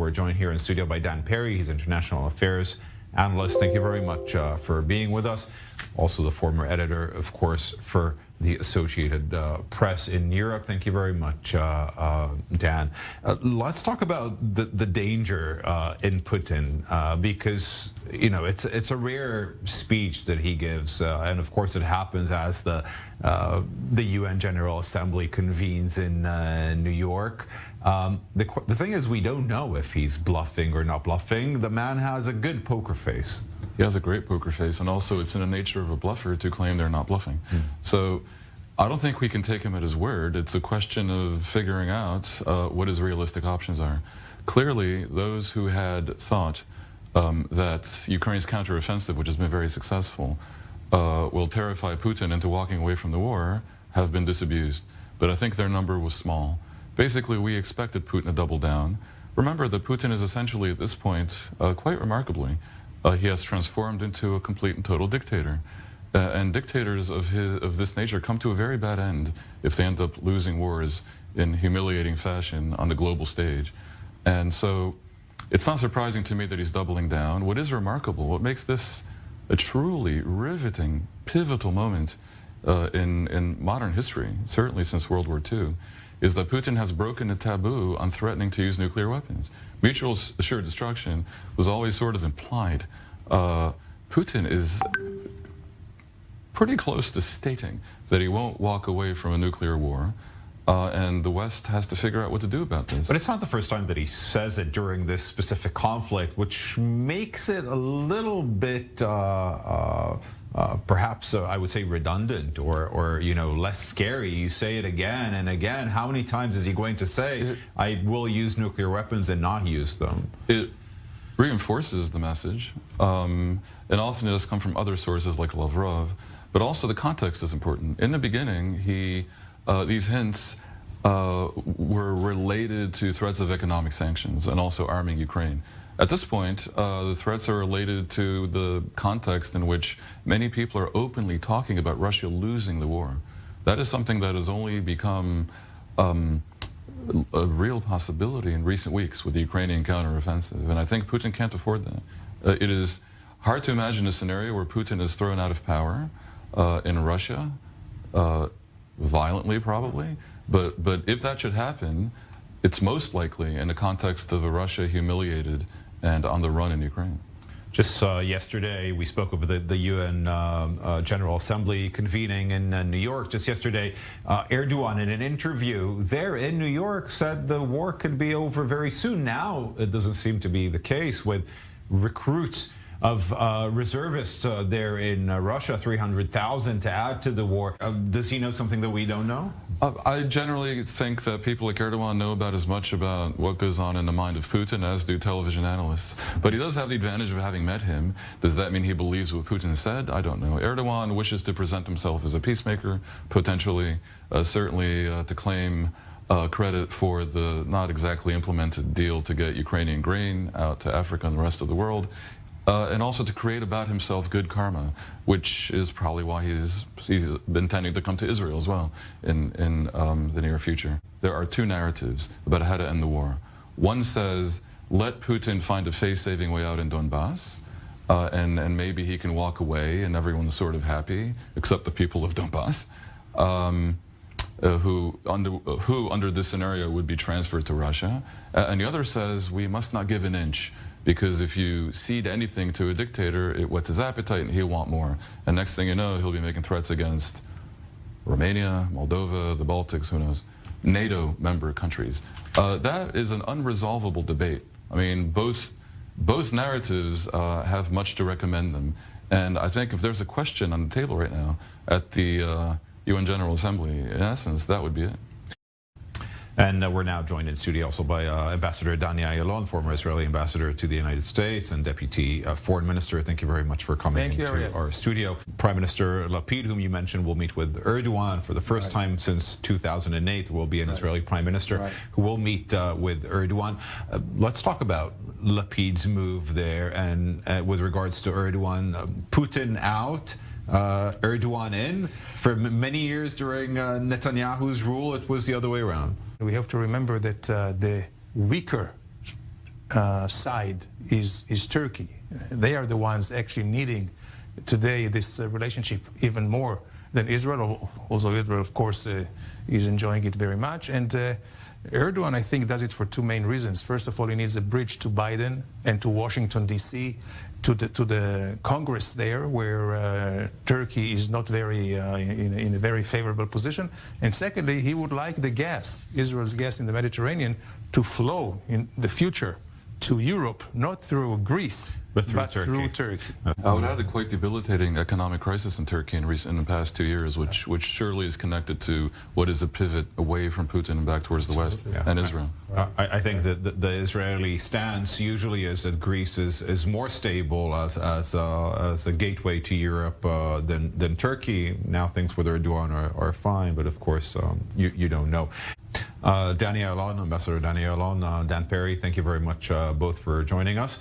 We're joined here in studio by Dan Perry. He's international affairs analyst. Thank you very much for being with us. Also the former editor, of course, for the Associated Press in Europe. Thank you very much, Dan. Let's talk about the danger in Putin, because it's a rare speech that he gives, and of course it happens as the UN General Assembly convenes in New York. The thing is, we don't know if he's bluffing or not bluffing. The man has a good poker face. He has a great poker face, and also it's in the nature of a bluffer to claim they're not bluffing. So I don't think we can take him at his word. It's a question of figuring out what his realistic options are. Clearly, those who had thought that Ukraine's counteroffensive, which has been very successful, will terrify Putin into walking away from the war, have been disabused. But I think their number was small. Basically, we expected Putin to double down. Remember that Putin is essentially, at this point, quite remarkably, he has transformed into a complete and total dictator. And dictators of this nature come to a very bad end if they end up losing wars in humiliating fashion on the global stage. And so it's not surprising to me that he's doubling down. What is remarkable, what makes this a truly riveting, pivotal moment in modern history, certainly since World War II, is that Putin has broken the taboo on threatening to use nuclear weapons. Mutual assured destruction was always sort of implied. Putin is pretty close to stating that he won't walk away from a nuclear war, and the West has to figure out what to do about this. But it's not the first time that he says it during this specific conflict, which makes it a little bit perhaps I would say redundant or less scary. You say it again and again. How many times is he going to say, I will use nuclear weapons and not use them? It reinforces the message, and often it has come from other sources like Lavrov, but also the context is important. In the beginning, these hints were related to threats of economic sanctions and also arming Ukraine. At this point, the threats are related to the context in which many people are openly talking about Russia losing the war. That is something that has only become a real possibility in recent weeks with the Ukrainian counteroffensive, and I think Putin can't afford that. It is hard to imagine a scenario where Putin is thrown out of power in Russia, violently probably, but if that should happen, it's most likely in the context of a Russia humiliated and on the run in Ukraine. Just yesterday, we spoke of the UN General Assembly convening in New York. Just yesterday, Erdogan, in an interview there in New York, said the war could be over very soon. Now, it doesn't seem to be the case with recruits of reservists there in Russia, 300,000 to add to the war. Does he know something that we don't know? I generally think that people like Erdogan know about as much about what goes on in the mind of Putin as do television analysts. But he does have the advantage of having met him. Does that mean he believes what Putin said? I don't know. Erdogan wishes to present himself as a peacemaker, potentially, certainly to claim credit for the not exactly implemented deal to get Ukrainian grain out to Africa and the rest of the world. And also to create about himself good karma, which is probably why he's intending to come to Israel as well in the near future. There are two narratives about how to end the war. One says, let Putin find a face-saving way out in Donbass, and maybe he can walk away and everyone's sort of happy, except the people of Donbass, who under this scenario would be transferred to Russia. And the other says, we must not give an inch, because if you cede anything to a dictator, it whets his appetite and he'll want more. And next thing you know, he'll be making threats against Romania, Moldova, the Baltics, who knows, NATO member countries. That is an unresolvable debate. I mean, both narratives have much to recommend them. And I think if there's a question on the table right now at the UN General Assembly, in essence, that would be it. And we're now joined in studio also by Ambassador Dani Ayalon, former Israeli ambassador to the United States and Deputy Foreign Minister. Thank you very much for coming into our studio. Prime Minister Lapid, whom you mentioned, will meet with Erdogan for the first time since 2008. Will be an Israeli Prime Minister who will meet with Erdogan. Let's talk about Lapid's move there and with regards to Erdogan. Putin out, Erdogan in. For many years during Netanyahu's rule, it was the other way around. We have to remember that the weaker side is Turkey. They are the ones actually needing today this relationship even more than Israel, although Israel, of course, is enjoying it very much. And Erdogan, I think, does it for two main reasons. First of all, he needs a bridge to Biden and to Washington, D.C., to the Congress there, where Turkey is not very in a very favorable position. And secondly, he would like the gas, Israel's gas in the Mediterranean, to flow in the future to Europe, not through Greece, but through Turkey. I would add a quite debilitating economic crisis in Turkey in the past 2 years, which surely is connected to what is a pivot away from Putin and back towards the West and Israel. I think that the Israeli stance usually is that Greece is more stable as a gateway to Europe than Turkey. Now things with Erdogan are fine, but of course you don't know. Danny Alon, Ambassador Danny Alon, Dan Perry, thank you very much both for joining us.